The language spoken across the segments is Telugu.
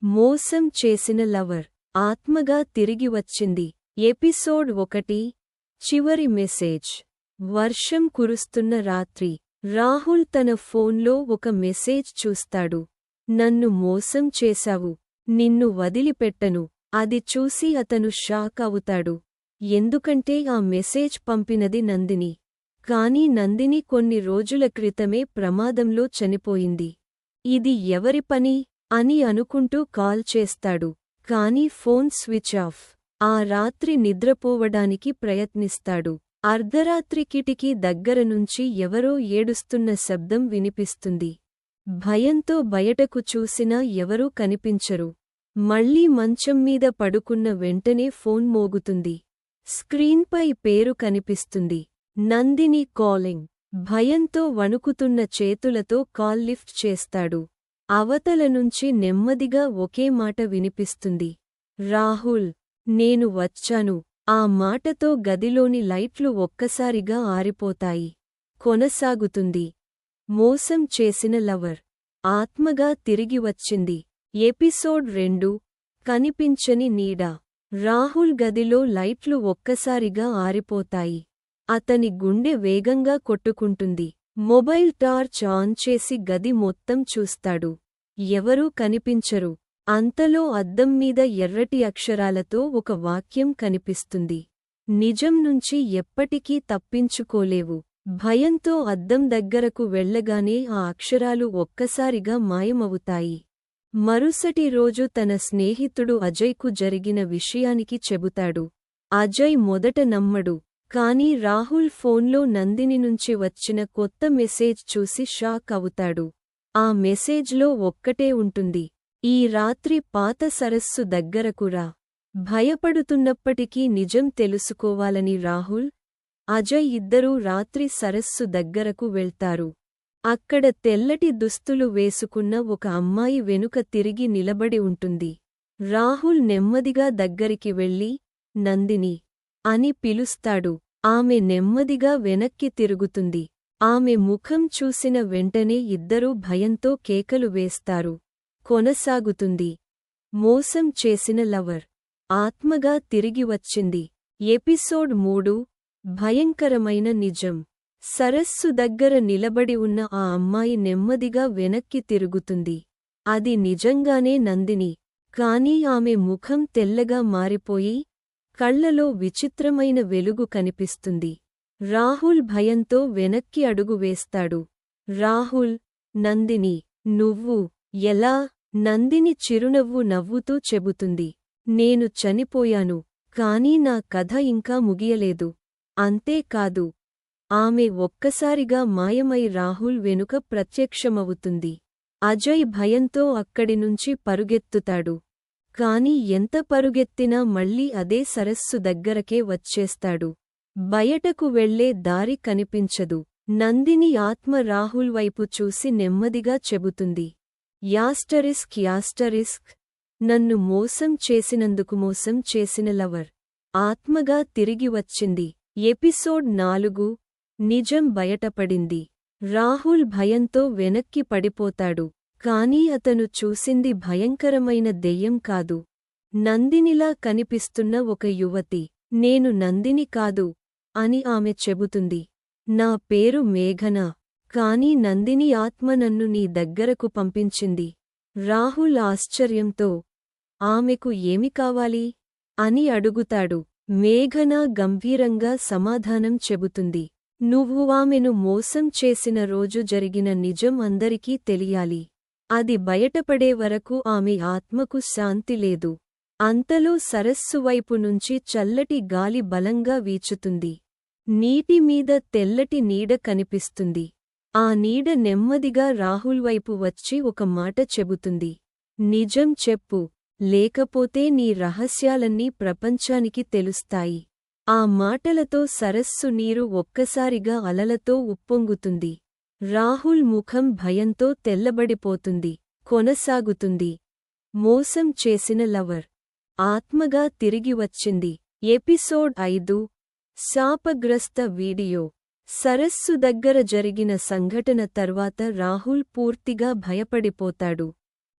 మోసం చేసిన లవర్ ఆత్మగా తిరిగి వచ్చింది. ఎపిసోడ్ 1 చివరి మెసేజ్. వర్షం కురుస్తున్న రాత్రి రాహుల్ తన ఫోన్లో ఒక మెసేజ్ చూస్తాడు. నన్ను మోసం చేశావు, నిన్ను వదిలిపెట్టను. అది చూసి అతను షాక్ అవుతాడు. ఎందుకంటే ఆ మెసేజ్ పంపినది నందిని. కాని నందిని కొన్ని రోజుల క్రితమే ప్రమాదంలో చనిపోయింది. ఇది ఎవరి పని అని అనుకుంటూ కాల్ చేస్తాడు. కాని ఫోన్ స్విచ్ ఆఫ్. ఆ రాత్రి నిద్రపోవడానికి ప్రయత్నిస్తాడు. అర్ధరాత్రి కిటికీ దగ్గరనుంచి ఎవరో ఏడుస్తున్న శబ్దం వినిపిస్తుంది. భయంతో బయటకు చూసినా ఎవరూ కనిపించరు. మళ్ళీ మంచం మీద పడుకున్న వెంటనే ఫోన్ మోగుతుంది. స్క్రీన్పై పేరు కనిపిస్తుంది. నందిని కాలింగ్. భయంతో వణుకుతున్న చేతులతో కాల్ లిఫ్ట్ చేస్తాడు. అవతల నుంచి నెమ్మదిగా ఒకే మాట వినిపిస్తుంది. రాహుల్, నేను వచ్చాను. ఆ మాటతో గదిలోని లైట్లు ఒక్కసారిగా ఆరిపోతాయి. కొనసాగుతుంది. మోసం చేసిన లవర్ ఆత్మగా తిరిగి వచ్చింది. ఎపిసోడ్ 2 కనిపించని నీడ. రాహుల్ గదిలో లైట్లు ఒక్కసారిగా ఆరిపోతాయి. అతని గుండె వేగంగా కొట్టుకుంటుంది. మొబైల్ టార్చ్ ఆన్ చేసి గది మొత్తం చూస్తాడు. ఎవరూ కనిపించరు. అంతలో అద్దం మీద ఎర్రటి అక్షరాలతో ఒక వాక్యం కనిపిస్తుంది. నిజం నుంచి ఎప్పటికీ తప్పించుకోలేవు. భయంతో అద్దం దగ్గరకు వెళ్ళగానే ఆ అక్షరాలు ఒక్కసారిగా మాయమవుతాయి. మరుసటి రోజు తన స్నేహితుడు అజయ్కు జరిగిన విషయానికి చెబుతాడు. అజయ్ మొదట నమ్మడు. కాని రాహుల్ ఫోన్లో నందిని నుంచి వచ్చిన కొత్త మెసేజ్ చూసి షాక్ అవుతాడు. ఆ మెసేజ్లో ఒక్కటే ఉంటుంది. ఈ రాత్రి పాత సరస్సు దగ్గరకు రా. భయపడుతున్నప్పటికీ నిజం తెలుసుకోవాలని రాహుల్, అజయ్ ఇద్దరూ రాత్రి సరస్సు దగ్గరకు వెళ్తారు. అక్కడ తెల్లటి దుస్తులు వేసుకున్న ఒక అమ్మాయి వెనుక తిరిగి నిలబడి ఉంటుంది. రాహుల్ నెమ్మదిగా దగ్గరికి వెళ్ళి, నందిని అని పిలుస్తాడు. ఆమె నెమ్మదిగా వెనక్కి తిరుగుతుంది. ఆమె ముఖం చూసిన వెంటనే ఇద్దరూ భయంతో కేకలు వేస్తారు. కొనసాగుతుంది. మోసం చేసిన లవర్ ఆత్మగా తిరిగి వచ్చింది. ఎపిసోడ్ 3 భయంకరమైన నిజం. సరస్సు దగ్గర నిలబడి ఉన్న ఆ అమ్మాయి నెమ్మదిగా వెనక్కి తిరుగుతుంది. అది నిజంగానే నందిని. కాని ఆమె ముఖం తెల్లగా మారిపోయి కళ్లలో విచిత్రమైన వెలుగు కనిపిస్తుంది. రాహుల్ భయంతో వెనక్కి అడుగు వేస్తాడు. రాహుల్, నందిని, నువ్వు ఎలా? నందిని చిరునవ్వు నవ్వుతూ చెబుతుంది. నేను చనిపోయాను. కాని నా కథ ఇంకా ముగియలేదు. అంతేకాదు. ఆమె ఒక్కసారిగా మాయమై రాహుల్ వెనుక ప్రత్యక్షమవుతుంది. అజయ్ భయంతో అక్కడినుంచి పరుగెత్తుతాడు. కాని ఎంత పరుగెత్తినా మళ్ళీ అదే సరస్సు దగ్గరకే వచ్చేస్తాడు. బయటకు వెళ్లే దారి కనిపించదు. నందిని ఆత్మ రాహుల్ వైపు చూసి నెమ్మదిగా చెబుతుంది. యాస్టరిస్క్ నన్ను మోసం చేసిన లవర్ ఆత్మగా తిరిగి వచ్చింది. ఎపిసోడ్ 4 నిజం బయటపడింది. రాహుల్ భయంతో వెనక్కి పడిపోతాడు. కాని అతను చూసింది భయంకరమైన దెయ్యం కాదు. నందినిలా కనిపిస్తున్న ఒక యువతి. నేను నందిని కాదు అని ఆమె చెబుతుంది. నా పేరు మేఘన. కాని నందిని ఆత్మ నన్ను నీ దగ్గరకు పంపించింది. రాహుల్ ఆశ్చర్యంతో, ఆమెకు ఏమి కావాలి అని అడుగుతాడు. మేఘన గంభీరంగా సమాధానం చెబుతుంది. నువ్వు ఆమెను మోసం చేసిన రోజు జరిగిన నిజం అందరికీ తెలియాలి. అది బయటపడే వరకు ఆమె ఆత్మకు శాంతి లేదు. అంతలో సరస్సు వైపు నుంచి చల్లటి గాలి బలంగా వీచుతుంది. నీటి మీద తెల్లటి నీడ కనిపిస్తుంది. ఆ నీడ నెమ్మదిగా రాహుల్ వైపు వచ్చి ఒక మాట చెబుతుంది. నిజం చెప్పు, లేకపోతే నీ రహస్యాలన్నీ ప్రపంచానికి తెలుస్తాయి. ఆ మాటలతో సరస్సు నీరు ఒక్కసారిగా అలలతో ఉప్పొంగుతుంది. రాహుల్ ముఖం భయంతో తెల్లబడిపోతుంది. కొనసాగుతుంది. మోసం చేసిన లవర్ ఆత్మగా తిరిగి వచ్చింది. ఎపిసోడ్ 5 శాపగ్రస్త వీడియో. సరస్సు దగ్గర జరిగిన సంఘటన తర్వాత రాహుల్ పూర్తిగా భయపడిపోతాడు.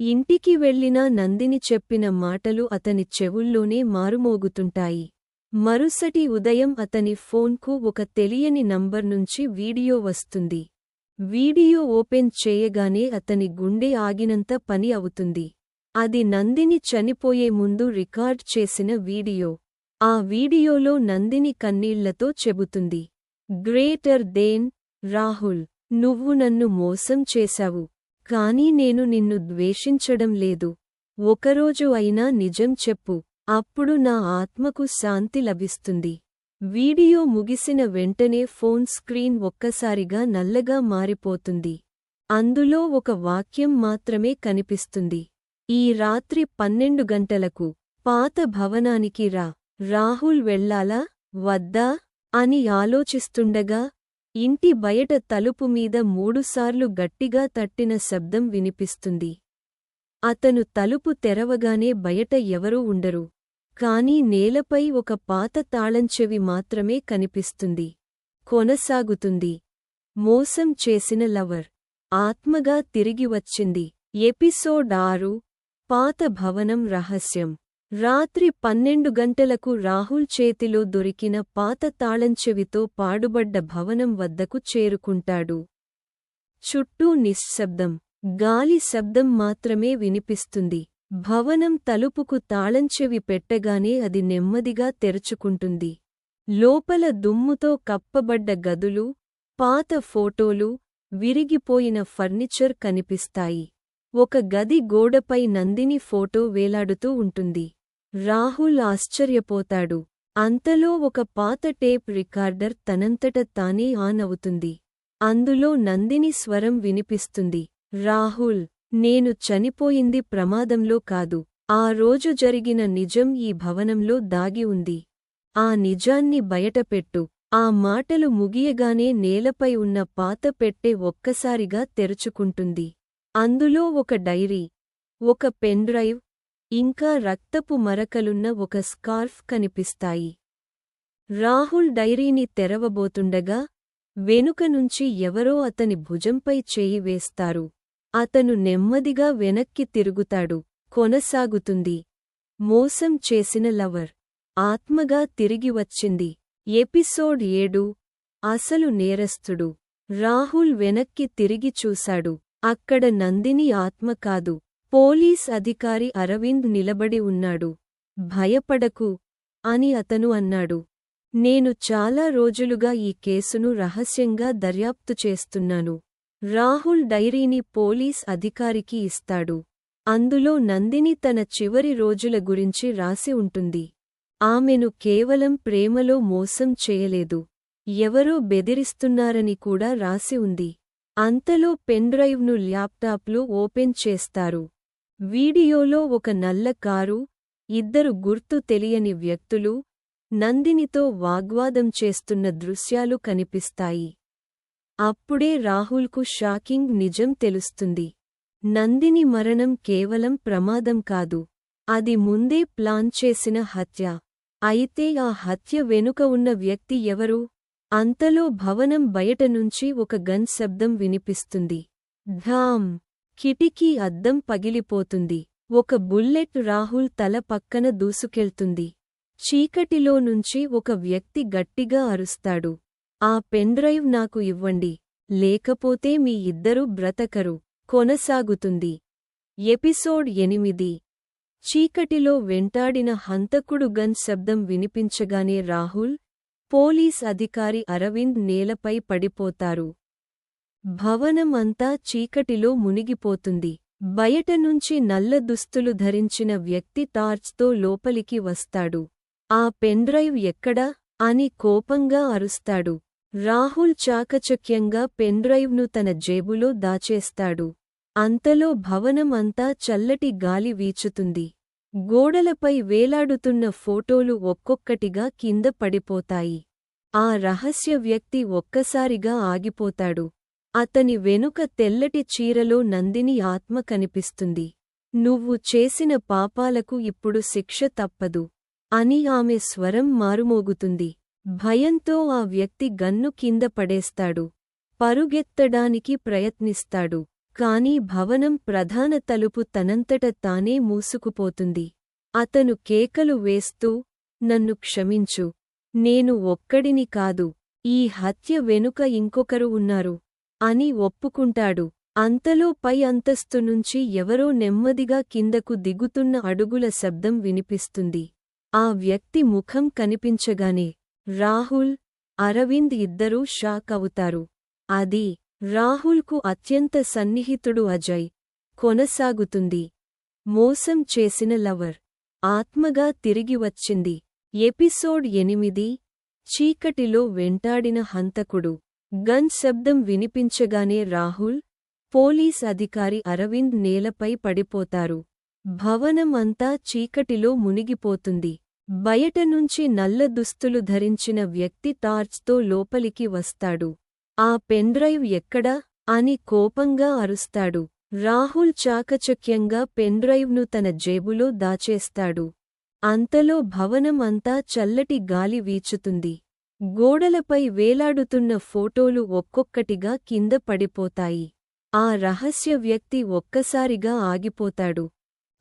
ఇంటికి వెళ్ళినా నందిని చెప్పిన మాటలు అతని చెవుల్లోనే మారుమోగుతుంటాయి. మరుసటి ఉదయం అతని ఫోన్కు ఒక తెలియని నంబర్ నుంచి వీడియో వస్తుంది. వీడియో ఓపెన్ చేయగానే అతని గుండె ఆగినంత పని అవుతుంది. అది నందిని చనిపోయే ముందు రికార్డ్ చేసిన వీడియో. ఆ వీడియోలో నందిని కన్నీళ్లతో చెబుతుంది, గ్రేటర్ దేన్ రాహుల్, నువ్వు నన్ను మోసం చేశావు. కానీ నేను నిన్ను ద్వేషించడం లేదు. ఒకరోజు అయినా నిజం చెప్పు, అప్పుడు నా ఆత్మకు శాంతి లభిస్తుంది. వీడియో ముగిసిన వెంటనే ఫోన్ స్క్రీన్ ఒక్కసారిగా నల్లగా మారిపోతుంది. అందులో ఒక వాక్యం మాత్రమే కనిపిస్తుంది. ఈ రాత్రి 12 గంటలకు పాత భవనానికి రా. రాహుల్ వెళ్ళాలా వద్దా అని ఆలోచిస్తుండగా ఇంటి బయట తలుపు మీద 3 సార్లు గట్టిగా తట్టిన శబ్దం వినిపిస్తుంది. అతను తలుపు తెరవగానే బయట ఎవరూ ఉండరు. కానీ నేలపై ఒక పాత తాళంచెవి మాత్రమే కనిపిస్తుంది. కొనసాగుతుంది. మోసం చేసిన లవర్ ఆత్మగా తిరిగి వచ్చింది. ఎపిసోడ్ 6 పాత భవనం రహస్యం. రాత్రి 12 గంటలకు రాహుల్ చేతిలో దొరికిన పాత తాళంచెవితో పాడుబడ్డ భవనం వద్దకు చేరుకుంటాడు. చుట్టూ నిశ్శబ్దం. గాలి శబ్దం మాత్రమే వినిపిస్తుంది. భవనం తలుపుకు తాళంచెవి పెట్టగానే అది నెమ్మదిగా తెరుచుకుంటుంది. లోపల దుమ్ముతో కప్పబడ్డ గదులు, పాత ఫోటోలు, విరిగిపోయిన ఫర్నిచర్ కనిపిస్తాయి. ఒక గది గోడపై నందిని ఫోటో వేలాడుతూ ఉంటుంది. రాహుల్ ఆశ్చర్యపోతాడు. అంతలో ఒక పాత టేప్ రికార్డర్ తనంతట తానే ఆన్ అవుతుంది. అందులో నందిని స్వరం వినిపిస్తుంది, రాహుల్, నేను చనిపోయింది ప్రమాదంలో కాదు. ఆ రోజు జరిగిన నిజం ఈ భవనంలో దాగి ఉంది. ఆ నిజాన్ని బయటపెట్టు. ఆ మాటలు ముగియగానే నేలపై ఉన్న పాత పెట్టె ఒక్కసారిగా తెరుచుకుంటుంది. అందులో ఒక డైరీ, ఒక పెన్డ్రైవ్, ఇంకా రక్తపు మరకలున్న ఒక స్కార్ఫ్ కనిపిస్తాయి. రాహుల్ డైరీని తెరవబోతుండగా వెనుక నుంచి ఎవరో అతని భుజంపై చేయి వేస్తారు. అతను నెమ్మదిగా వెనక్కి తిరుగుతాడు. కొనసాగుతుంది. మోసం చేసిన లవర్ ఆత్మగా తిరిగి వచ్చింది. ఎపిసోడ్ 7 అసలు నేరస్తుడు. రాహుల్ వెనక్కి తిరిగి చూశాడు. అక్కడ నందిని ఆత్మ కాదు, పోలీస్ అధికారి అరవింద్ నిలబడి ఉన్నాడు. భయపడకు అని అతను అన్నాడు. నేను చాలా రోజులుగా ఈ కేసును రహస్యంగా దర్యాప్తు చేస్తున్నాను. రాహుల్ డైరీని పోలీస్ అధికారికి ఇస్తాడు. అందులో నందిని తన చివరి రోజుల గురించి రాసి ఉంటుంది. ఆమెను కేవలం ప్రేమలో మోసం చేయలేదు, ఎవరో బెదిరిస్తున్నారని కూడా రాసి ఉంది. అంతలో పెన్డ్రైవ్ను ల్యాప్టాప్లో ఓపెన్ చేస్తారు. వీడియోలో ఒక నల్ల కారు, 2 గుర్తు తెలియని వ్యక్తులు నందినితో వాగ్వాదం చేస్తున్న దృశ్యాలు కనిపిస్తాయి. అప్పుడే రాహుల్కు షాకింగ్ నిజం తెలుస్తుంది. నందిని మరణం కేవలం ప్రమాదం కాదు, అది ముందే ప్లాన్ చేసిన హత్య. అయితే ఆ హత్య వెనుక ఉన్న వ్యక్తి ఎవరు? అంతలో భవనం బయట నుంచి ఒక గన్ శబ్దం వినిపిస్తుంది. ఢామ్! కిటికీ అద్దం పగిలిపోతుంది. ఒక బుల్లెట్ రాహుల్ తల పక్కన దూసుకెళ్తుంది. చీకటిలో నుంచి ఒక వ్యక్తి గట్టిగా అరుస్తాడు, ఆ పెన్డ్రైవ్ నాకు ఇవ్వండి, లేకపోతే మీ ఇద్దరూ బ్రతకరు. కొనసాగుతుంది. ఎపిసోడ్ 8 చీకటిలో వెంటాడిన హంతకుడు గన్ శబ్దం వినిపించగానే రాహుల్, పోలీస్ అధికారి అరవింద్ నేలపై పడిపోతారు. భవనం అంతా చీకటిలో మునిగిపోతుంది. బయట నుంచి నల్ల దుస్తులు ధరించిన వ్యక్తి టార్చ్తో లోపలికి వస్తాడు. ఆ పెన్డ్రైవ్ ఎక్కడా అని కోపంగా అరుస్తాడు. రాహుల్ చాకచక్యంగా పెన్డ్రైవ్ను తన జేబులో దాచేస్తాడు. అంతలో భవనం అంతా చల్లటి గాలి వీచుతుంది. గోడలపై వేలాడుతున్న ఫోటోలు ఒక్కొక్కటిగా కింద పడిపోతాయి. ఆ రహస్య వ్యక్తి ఒక్కసారిగా ఆగిపోతాడు. అతని వెనుక తెల్లటి చీరలో నందిని ఆత్మ కనిపిస్తుంది. నువ్వు చేసిన పాపాలకు ఇప్పుడు శిక్ష తప్పదు అని ఆమె స్వరం మారుమోగుతుంది. భయంతో ఆ వ్యక్తి గన్ను కింద పడేస్తాడు. పరుగెత్తడానికి ప్రయత్నిస్తాడు. కాని భవనం ప్రధాన తలుపు తనంతట తానే మూసుకుపోతుంది. అతను కేకలు వేస్తూ, నన్ను క్షమించు. నేను ఒక్కడిని కాదు. ఈ హత్య వెనుక ఇంకొకరు ఉన్నారు అని ఒప్పుకుంటాడు. అంతలో పై అంతస్తు నుంచి ఎవరో నెమ్మదిగా కిందకు దిగుతున్న అడుగుల శబ్దం వినిపిస్తుంది. ఆ వ్యక్తి ముఖం కనిపించగానే రాహుల్, అరవింద్ ఇద్దరూ షాక్ అవుతారు. అది రాహుల్కు అత్యంత సన్నిహితుడు అజయ్. కొనసాగుతుంది. మోసం చేసిన లవర్ ఆత్మగా తిరిగి వచ్చింది. ఎపిసోడ్ 8 చీకటిలో వెంటాడిన హంతకుడు. గన్ శబ్దం వినిపించగానే రాహుల్, పోలీస్ అధికారి అరవింద్ నేలపై పడిపోతారు. భవనం అంతా చీకటిలో మునిగిపోతుంది. బయట నుంచి నల్ల దుస్తులు ధరించిన వ్యక్తి టార్చ్తో లోపలికి వస్తాడు. ఆ పెన్డ్రైవ్ ఎక్కడా అని కోపంగా అరుస్తాడు. రాహుల్ చాకచక్యంగా పెన్డ్రైవ్ను తన జేబులో దాచేస్తాడు. అంతలో భవనం అంతా చల్లటి గాలి వీచుతుంది. గోడలపై వేలాడుతున్న ఫోటోలు ఒక్కొక్కటిగా కింద పడిపోతాయి. ఆ రహస్య వ్యక్తి ఒక్కసారిగా ఆగిపోతాడు.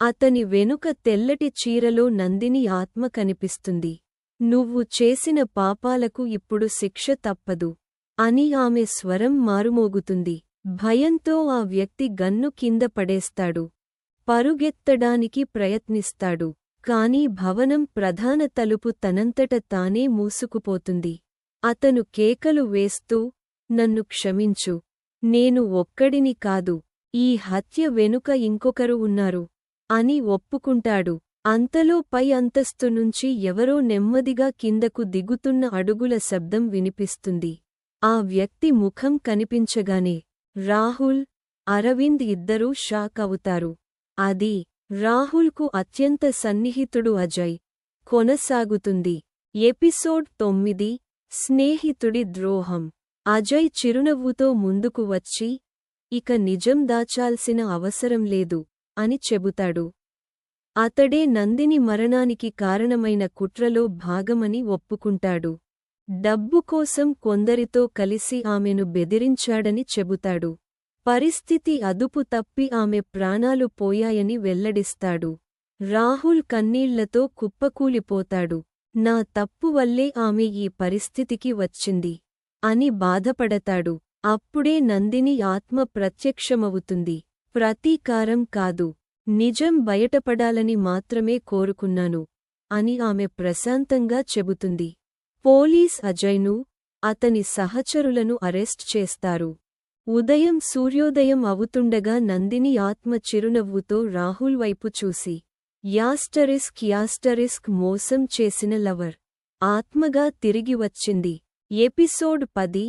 అతని వెనుక తెల్లటి చీరలో నందిని ఆత్మ కనిపిస్తుంది. నువ్వు చేసిన పాపాలకు ఇప్పుడు శిక్ష తప్పదు అని ఆమె స్వరం మారుమోగుతుంది. భయంతో ఆ వ్యక్తి గన్ను కింద పడేస్తాడు. పరుగెత్తడానికి ప్రయత్నిస్తాడు. కాని భవనం ప్రధాన తలుపు తనంతట తానే మూసుకుపోతుంది. అతను కేకలు వేస్తూ, నన్ను క్షమించు. నేను ఒక్కడిని కాదు. ఈ హత్య వెనుక ఇంకొకరు ఉన్నారు అని ఒప్పుకుంటాడు. అంతలో పై అంతస్తు నుంచి ఎవరో నెమ్మదిగా కిందకు దిగుతున్న అడుగుల శబ్దం వినిపిస్తుంది. ఆ వ్యక్తి ముఖం కనిపించగానే రాహుల్, అరవింద్ ఇద్దరూ షాక్ అవుతారు. అది రాహుల్కు అత్యంత సన్నిహితుడు అజయ్. కొనసాగుతుంది. ఎపిసోడ్ 9 స్నేహితుడి ద్రోహం. అజయ్ చిరునవ్వుతో ముందుకు వచ్చి, ఇక నిజం దాచాల్సిన అవసరం లేదు అని చెబుతాడు. అతడే నందిని మరణానికి కారణమైన కుట్రలో భాగమని ఒప్పుకుంటాడు. డబ్బు కోసం కొందరితో కలిసి ఆమెను బెదిరించాడని చెబుతాడు. పరిస్థితి అదుపు తప్పి ఆమె ప్రాణాలు పోయాయని వెల్లడిస్తాడు. రాహుల్ కన్నీళ్లతో కుప్పకూలిపోతాడు. నా తప్పు వల్లే ఆమె ఈ పరిస్థితికి వచ్చింది అని బాధపడతాడు. అప్పుడే నందిని ఆత్మ ప్రత్యక్షమవుతుంది. ప్రతీకారం కాదు, నిజం బయటపడాలని మాత్రమే కోరుకున్నాను అని ఆమె ప్రశాంతంగా చెబుతుంది. పోలీస్ అజయ్ను, అతని సహచరులను అరెస్ట్ చేస్తారు. ఉదయం సూర్యోదయం అవుతుండగా నందిని ఆత్మ చిరునవ్వుతో రాహుల్ వైపు చూసి, యాస్టరిస్క్ మోసం చేసిన లవర్ ఆత్మగా తిరిగి వచ్చింది. ఎపిసోడ్ 10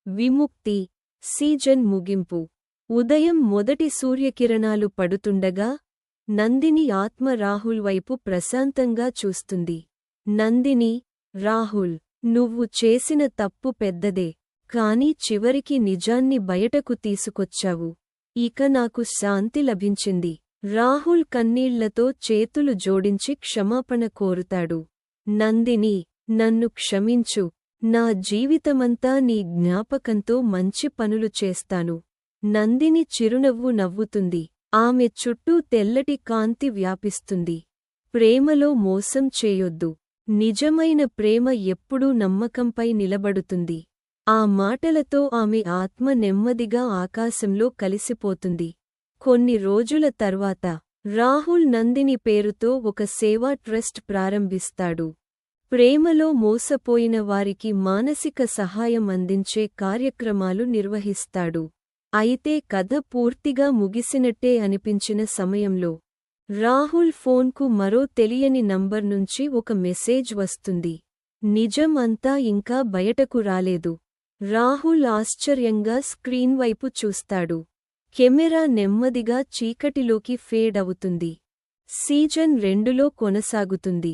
విముక్తి సీజన్ ముగింపు. ఉదయం మొదటి సూర్యకిరణాలు పడుతుండగా నందిని ఆత్మ రాహుల్ వైపు ప్రశాంతంగా చూస్తుంది. నందిని, రాహుల్, నువ్వు చేసిన తప్పు పెద్దదే, కాని చివరికి నిజాన్ని బయటకు తీసుకొచ్చావు. ఇక నాకు శాంతి లభించింది. రాహుల్ కన్నీళ్లతో చేతులు జోడించి క్షమాపణ కోరుతాడు. నందిని, నన్ను క్షమించు. నా జీవితమంతా నీ జ్ఞాపకంతో మంచి పనులు చేస్తాను. నందిని చిరునవ్వు నవ్వుతుంది. ఆమె చుట్టూ తెల్లటి కాంతి వ్యాపిస్తుంది. ప్రేమలో మోసం చేయొద్దు. నిజమైన ప్రేమ ఎప్పుడూ నమ్మకంపై నిలబడుతుంది. ఆ మాటలతో ఆమె ఆత్మ నెమ్మదిగా ఆకాశంలో కలిసిపోతుంది. కొన్ని రోజుల తర్వాత రాహుల్ నందిని పేరుతో ఒక సేవా ట్రస్ట్ ప్రారంభిస్తాడు. ప్రేమలో మోసపోయిన వారికి మానసిక సహాయం అందించే కార్యక్రమాలు నిర్వహిస్తాడు. అయితే కథ పూర్తిగా ముగిసినట్టే అనిపించిన సమయంలో రాహుల్ ఫోన్కు మరో తెలియని నంబర్ నుంచి ఒక మెసేజ్ వస్తుంది. నిజం అంతా ఇంకా బయటకు రాలేదు. రాహుల్ ఆశ్చర్యంగా స్క్రీన్ వైపు చూస్తాడు. కెమెరా నెమ్మదిగా చీకటిలోకి ఫేడ్ అవుతుంది. సీజన్ 2లో కొనసాగుతుంది.